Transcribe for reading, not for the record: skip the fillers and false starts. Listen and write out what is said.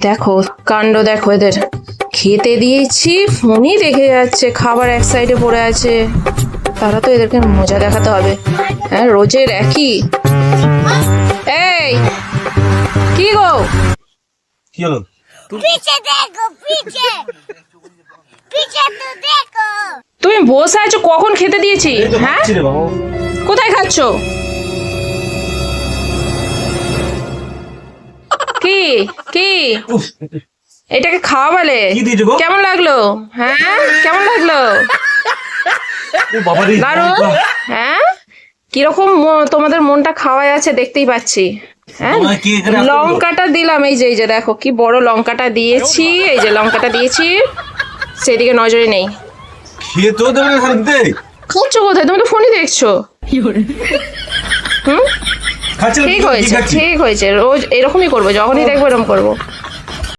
দেখো কাণ্ড, দেখো এদের খেতে দিয়েছি, ফোনই দেখে যাচ্ছে, খাবার এক সাইডে পড়ে আছে। তারা তো এদেরকে মজা দেখাতে হবে। হ্যাঁ, রোজের একই। এই কি গো, কি হলো? पीछे देखो पीछे पीछे तो देखो তুমি বসে আছো, কখন খেতে দিয়েছি? এই তো হ্যাঁ, খাচ্ছি রে বাবা। কোথায় খাচ্ছ? কি কি উফ, এটাকে খাওয়া বলে? কি দিয়েছো গো? কেমন লাগলো? হ্যাঁ, কেমন লাগলো? ও বাবা রে, দারুণ। হ্যাঁ, কিরকম তোমাদের মনটা খাওয়াই আছে দেখতেই পাচ্ছি। হ্যাঁ, তোমায় কি এখানে আসতে বললো? লঙ্কাটা দিলাম, এই যে দেখো কি বড় লঙ্কাটা দিয়েছি, এই যে লঙ্কাটা দিয়েছি, সেদিকে নজরে নেই। খেতেও দেবে না শান্তিতে? খাচ্ছ কোথায়? তুমি তো ফোনই দেখছো। হুম, খাচ্ছি না, ঠিক কি হয়েছে, খাচ্ছি? ঠিক হয়েছে, রোজ এরকমই করবো, যখনই দেখবো এরকম করবো।